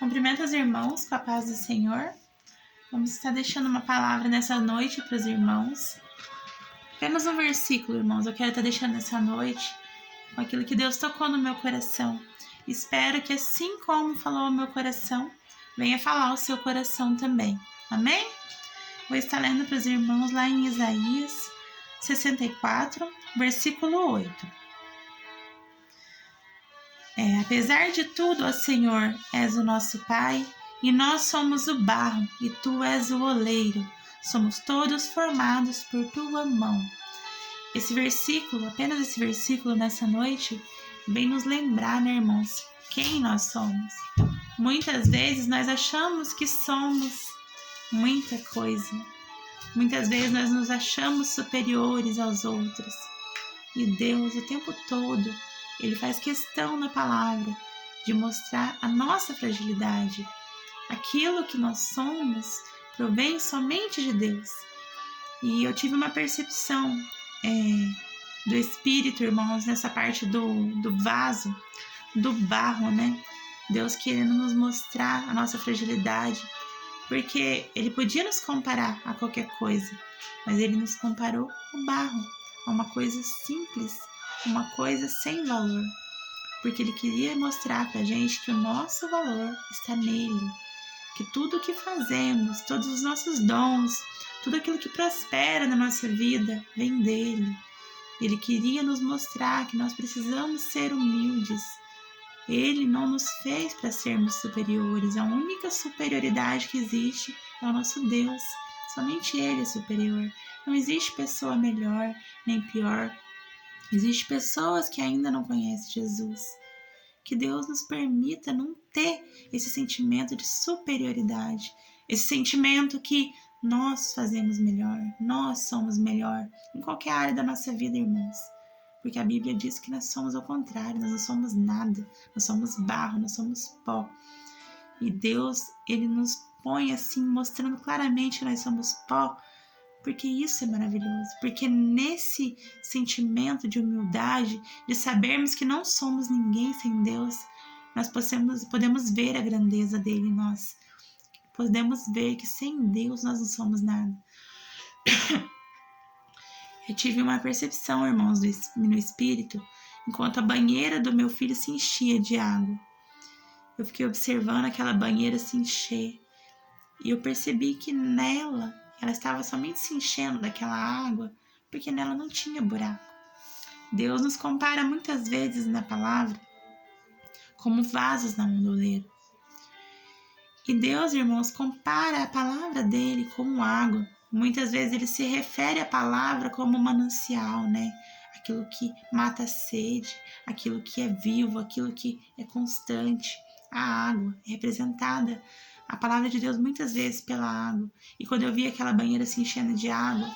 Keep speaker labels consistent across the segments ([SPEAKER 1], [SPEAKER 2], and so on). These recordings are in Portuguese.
[SPEAKER 1] Cumprimento os irmãos com a paz do Senhor. Vamos estar deixando uma palavra nessa noite para os irmãos. Apenas um versículo, irmãos, eu quero estar deixando nessa noite com aquilo que Deus tocou no meu coração. Espero que assim como falou o meu coração, venha falar o seu coração também. Amém? Vou estar lendo para os irmãos lá em Isaías 64, versículo 8. Apesar de tudo, ó Senhor, és o nosso Pai, e nós somos o barro, e tu és o oleiro. Somos todos formados por tua mão. Esse versículo, apenas esse versículo nessa noite, vem nos lembrar, né, irmãos, quem nós somos. Muitas vezes nós achamos que somos muita coisa. Muitas vezes nós nos achamos superiores aos outros. E Deus, o tempo todo, Ele faz questão na palavra de mostrar a nossa fragilidade. Aquilo que nós somos provém somente de Deus. E eu tive uma percepção do Espírito, irmãos, nessa parte do vaso, do barro, né? Deus querendo nos mostrar a nossa fragilidade, porque Ele podia nos comparar a qualquer coisa, mas Ele nos comparou ao barro, a uma coisa simples, uma coisa sem valor, porque Ele queria mostrar pra gente que o nosso valor está nele, que tudo o que fazemos, todos os nossos dons, tudo aquilo que prospera na nossa vida vem dele. Ele queria nos mostrar que nós precisamos ser humildes. Ele não nos fez para sermos superiores. A única superioridade que existe é o nosso Deus. Somente Ele é superior. Não existe pessoa melhor nem pior. Existem pessoas que ainda não conhecem Jesus. Que Deus nos permita não ter esse sentimento de superioridade. Esse sentimento que nós fazemos melhor, nós somos melhor em qualquer área da nossa vida, irmãos. Porque a Bíblia diz que nós somos ao contrário, nós não somos nada, nós somos barro, nós somos pó. E Deus, Ele nos põe assim, mostrando claramente que nós somos pó, porque isso é maravilhoso, porque nesse sentimento de humildade, de sabermos que não somos ninguém sem Deus, nós podemos ver a grandeza dele em nós. Podemos ver que sem Deus nós não somos nada. Eu tive uma percepção, irmãos, no espírito, enquanto a banheira do meu filho se enchia de água. Eu fiquei observando aquela banheira se encher e eu percebi que nela, ela estava somente se enchendo daquela água porque nela não tinha buraco. Deus nos compara muitas vezes na palavra como vasos na mão do oleiro. E Deus, irmãos, compara a palavra dele como água. Muitas vezes ele se refere à palavra como manancial, né? Aquilo que mata a sede, aquilo que é vivo, aquilo que é constante. A água é representada, a palavra de Deus, muitas vezes pela água. E quando eu vi aquela banheira se enchendo de água,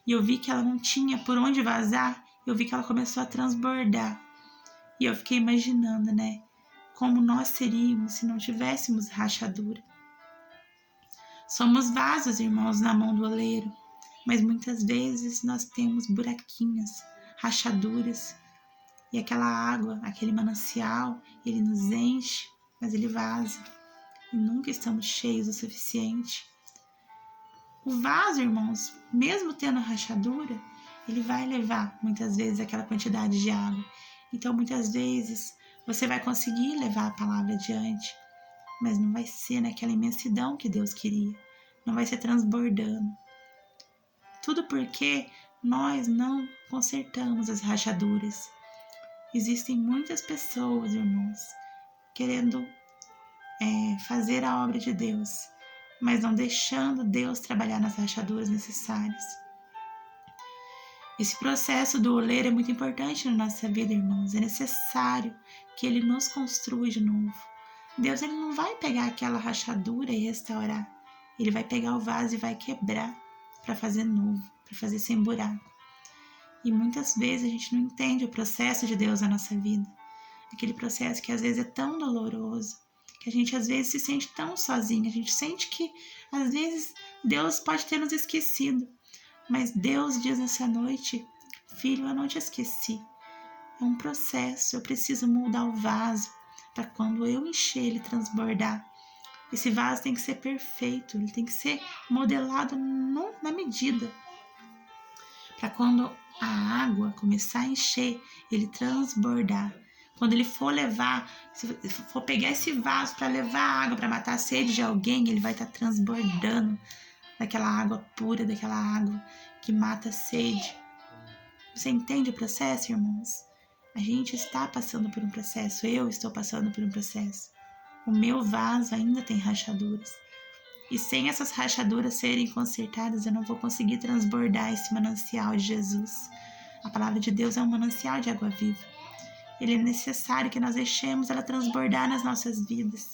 [SPEAKER 1] e eu vi que ela não tinha por onde vazar, eu vi que ela começou a transbordar. E eu fiquei imaginando, né? Como nós seríamos se não tivéssemos rachadura. Somos vasos, irmãos, na mão do oleiro, mas muitas vezes nós temos buraquinhos, rachaduras, e aquela água, aquele manancial, ele nos enche, mas ele vaza, e nunca estamos cheios o suficiente. O vaso, irmãos, mesmo tendo rachadura, ele vai levar muitas vezes aquela quantidade de água. Então, muitas vezes, você vai conseguir levar a palavra adiante, mas não vai ser naquela imensidão que Deus queria. Não vai ser transbordando. Tudo porque nós não consertamos as rachaduras. Existem muitas pessoas, irmãos, querendo fazer a obra de Deus, mas não deixando Deus trabalhar nas rachaduras necessárias. Esse processo do oleiro é muito importante na nossa vida, irmãos. É necessário que Ele nos construa de novo. Deus, Ele não vai pegar aquela rachadura e restaurar. Ele vai pegar o vaso e vai quebrar para fazer novo, para fazer sem buraco. E muitas vezes a gente não entende o processo de Deus na nossa vida. Aquele processo que às vezes é tão doloroso, que a gente às vezes se sente tão sozinho. A gente sente que às vezes Deus pode ter nos esquecido. Mas Deus diz nessa noite: filho, eu não te esqueci. É um processo, eu preciso moldar o vaso para quando eu encher, ele transbordar. Esse vaso tem que ser perfeito, ele tem que ser modelado na medida. Para quando a água começar a encher, ele transbordar. Quando ele for levar, se for pegar esse vaso para levar água, para matar a sede de alguém, ele vai estar transbordando daquela água pura, daquela água que mata a sede. Você entende o processo, irmãos? A gente está passando por um processo, eu estou passando por um processo. O meu vaso ainda tem rachaduras. E sem essas rachaduras serem consertadas, eu não vou conseguir transbordar esse manancial de Jesus. A palavra de Deus é um manancial de água viva. Ele é necessário que nós deixemos ela transbordar nas nossas vidas,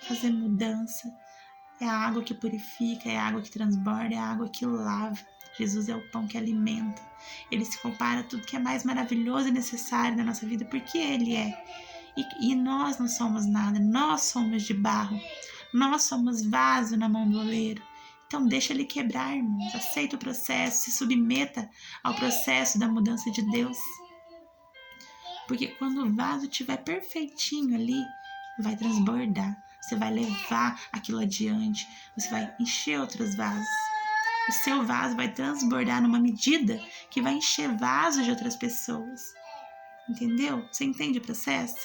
[SPEAKER 1] fazer mudança. É a água que purifica, é a água que transborda, é a água que lava. Jesus é o pão que alimenta. Ele se compara a tudo que é mais maravilhoso e necessário na nossa vida, porque Ele é. E nós não somos nada, nós somos de barro. Nós somos vaso na mão do oleiro. Então deixa ele quebrar, irmãos. Aceita o processo, se submeta ao processo da mudança de Deus. Porque quando o vaso estiver perfeitinho ali, vai transbordar. Você vai levar aquilo adiante. Você vai encher outros vasos. O seu vaso vai transbordar numa medida que vai encher vasos de outras pessoas. Entendeu? Você entende o processo?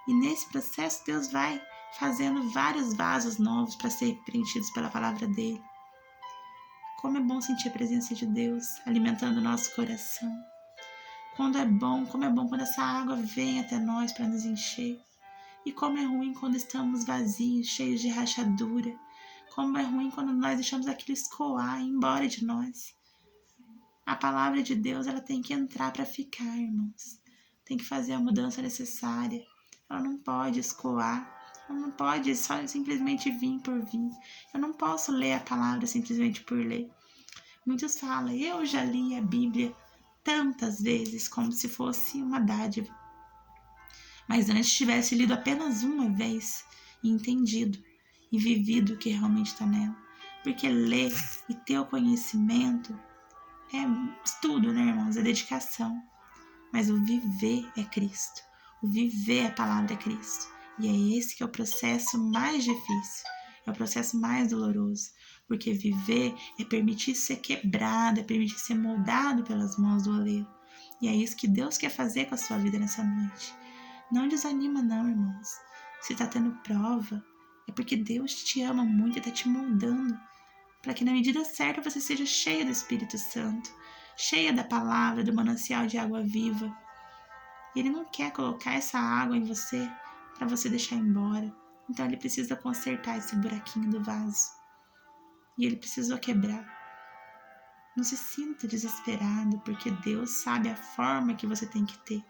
[SPEAKER 1] E nesse processo Deus vai fazendo vários vasos novos para serem preenchidos pela palavra dele. Como é bom sentir a presença de Deus alimentando o nosso coração. Como é bom quando essa água vem até nós para nos encher. E como é ruim quando estamos vazios, cheios de rachadura. Como é ruim quando nós deixamos aquilo escoar e ir embora de nós. A palavra de Deus, ela tem que entrar para ficar, irmãos. Tem que fazer a mudança necessária. Ela não pode escoar. Ela não pode só simplesmente vir por vir. Eu não posso ler a palavra simplesmente por ler. Muitos falam, eu já li a Bíblia tantas vezes como se fosse uma dádiva. Mas antes tivesse lido apenas uma vez e entendido e vivido o que realmente está nela. Porque ler e ter o conhecimento é estudo, né, irmãos? É dedicação. Mas o viver é Cristo. O viver a palavra é Cristo. E é esse que é o processo mais difícil. É o processo mais doloroso. Porque viver é permitir ser quebrado, é permitir ser moldado pelas mãos do oleiro. E é isso que Deus quer fazer com a sua vida nessa noite. Não desanima não, irmãos. Se está tendo prova, é porque Deus te ama muito e está te moldando. Para que na medida certa você seja cheia do Espírito Santo. Cheia da palavra, do manancial de água viva. Ele não quer colocar essa água em você para você deixar embora. Então ele precisa consertar esse buraquinho do vaso. E ele precisou quebrar. Não se sinta desesperado, porque Deus sabe a forma que você tem que ter.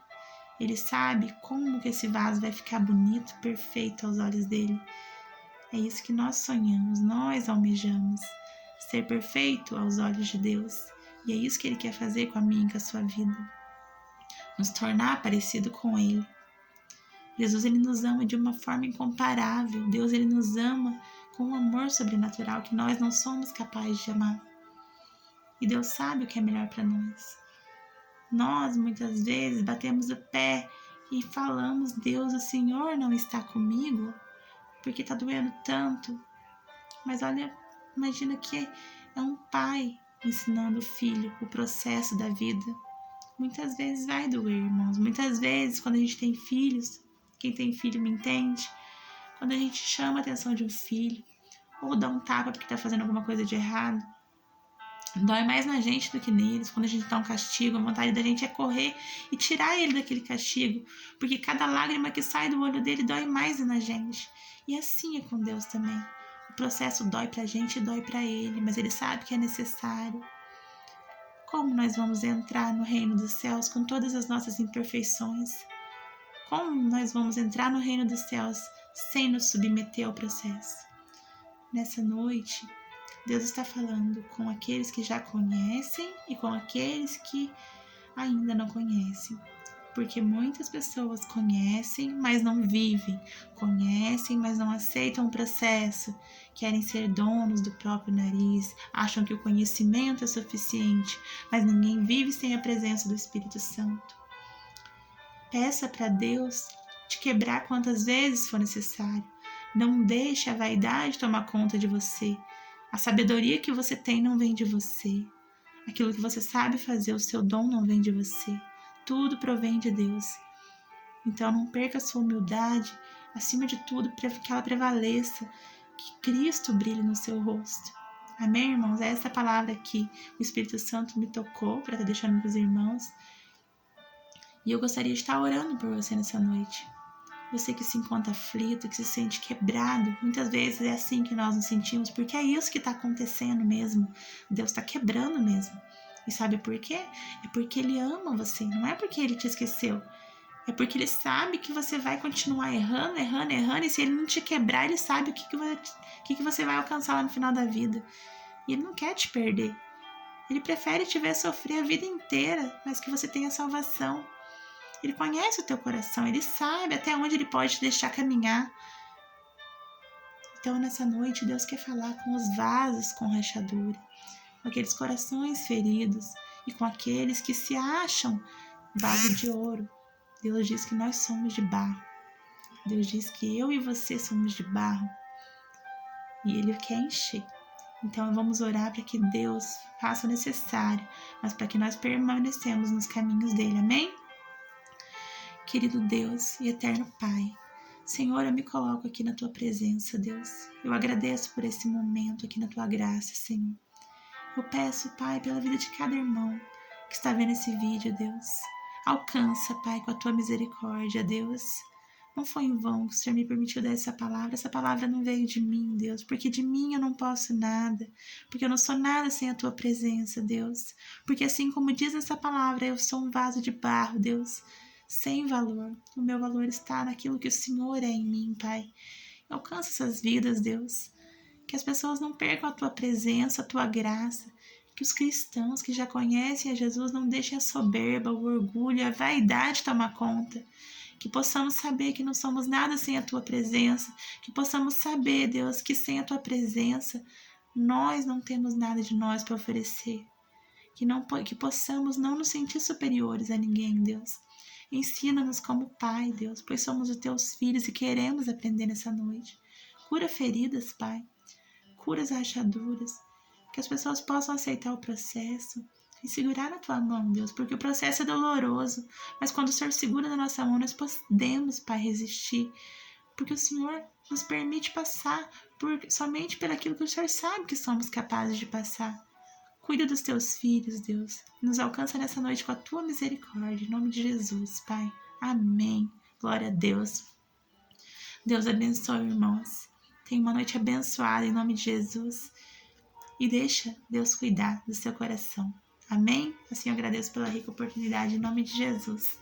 [SPEAKER 1] Ele sabe como que esse vaso vai ficar bonito, perfeito aos olhos dele. É isso que nós sonhamos, nós almejamos. Ser perfeito aos olhos de Deus. E é isso que Ele quer fazer com a minha e com a sua vida. Nos tornar parecido com Ele. Jesus, Ele nos ama de uma forma incomparável. Deus, Ele nos ama com um amor sobrenatural que nós não somos capazes de amar. E Deus sabe o que é melhor para nós. Nós, muitas vezes, batemos o pé e falamos, Deus, o Senhor não está comigo, porque está doendo tanto. Mas olha, imagina que é um pai ensinando o filho o processo da vida. Muitas vezes vai doer, irmãos. Muitas vezes, quando a gente tem filhos, quem tem filho me entende, quando a gente chama a atenção de um filho, ou dá um tapa porque está fazendo alguma coisa de errado, dói mais na gente do que neles. Quando a gente dá um castigo, a vontade da gente é correr e tirar ele daquele castigo, porque cada lágrima que sai do olho dele dói mais na gente. E assim é com Deus também. O processo dói pra gente e dói pra ele, mas ele sabe que é necessário. Como nós vamos entrar no reino dos céus com todas as nossas imperfeições? Como nós vamos entrar no reino dos céus sem nos submeter ao processo? Nessa noite, Deus está falando com aqueles que já conhecem e com aqueles que ainda não conhecem. Porque muitas pessoas conhecem, mas não vivem. Conhecem, mas não aceitam o processo. Querem ser donos do próprio nariz. Acham que o conhecimento é suficiente. Mas ninguém vive sem a presença do Espírito Santo. Peça para Deus te quebrar quantas vezes for necessário. Não deixe a vaidade tomar conta de você. A sabedoria que você tem não vem de você. Aquilo que você sabe fazer, o seu dom não vem de você. Tudo provém de Deus. Então não perca a sua humildade, acima de tudo, para que ela prevaleça, que Cristo brilhe no seu rosto. Amém, irmãos? É essa palavra que o Espírito Santo me tocou para estar deixando para os irmãos. E eu gostaria de estar orando por você nessa noite. Você que se encontra aflito, que se sente quebrado, muitas vezes é assim que nós nos sentimos, porque é isso que está acontecendo mesmo. Deus está quebrando mesmo. E sabe por quê? É porque Ele ama você, não é porque Ele te esqueceu. É porque Ele sabe que você vai continuar errando, e se Ele não te quebrar, Ele sabe o que você vai alcançar lá no final da vida. E Ele não quer te perder. Ele prefere te ver sofrer a vida inteira, mas que você tenha salvação. Ele conhece o teu coração, Ele sabe até onde Ele pode te deixar caminhar. Então, nessa noite, Deus quer falar com os vasos com rachadura, com aqueles corações feridos e com aqueles que se acham vaso de ouro. Deus diz que nós somos de barro. Deus diz que eu e você somos de barro. E Ele quer encher. Então, vamos orar para que Deus faça o necessário, mas para que nós permanecemos nos caminhos dEle. Amém? Querido Deus e eterno Pai, Senhor, eu me coloco aqui na Tua presença, Deus. Eu agradeço por esse momento aqui na Tua graça, Senhor. Eu peço, Pai, pela vida de cada irmão que está vendo esse vídeo, Deus. Alcança, Pai, com a Tua misericórdia, Deus. Não foi em vão que o Senhor me permitiu dar essa palavra não veio de mim, Deus, porque de mim eu não posso nada, porque eu não sou nada sem a Tua presença, Deus, porque assim como diz essa palavra, eu sou um vaso de barro, Deus, sem valor. O meu valor está naquilo que o Senhor é em mim, Pai. Alcança essas vidas, Deus, que as pessoas não percam a Tua presença, a Tua graça, que os cristãos que já conhecem a Jesus não deixem a soberba, o orgulho, a vaidade tomar conta, que possamos saber que não somos nada sem a Tua presença, que possamos saber, Deus, que sem a Tua presença nós não temos nada de nós para oferecer, que possamos não nos sentir superiores a ninguém, Deus. Ensina-nos como Pai, Deus, pois somos os Teus filhos e queremos aprender nessa noite. Cura feridas, Pai, cura as rachaduras, que as pessoas possam aceitar o processo e segurar na Tua mão, Deus, porque o processo é doloroso, mas quando o Senhor segura na nossa mão, nós podemos, Pai, resistir, porque o Senhor nos permite passar somente por aquilo que o Senhor sabe que somos capazes de passar. Cuida dos Teus filhos, Deus, e nos alcança nessa noite com a Tua misericórdia, em nome de Jesus, Pai. Amém. Glória a Deus. Deus abençoe, irmãos. Tenha uma noite abençoada, em nome de Jesus. E deixa Deus cuidar do seu coração. Amém? Assim eu agradeço pela rica oportunidade, em nome de Jesus.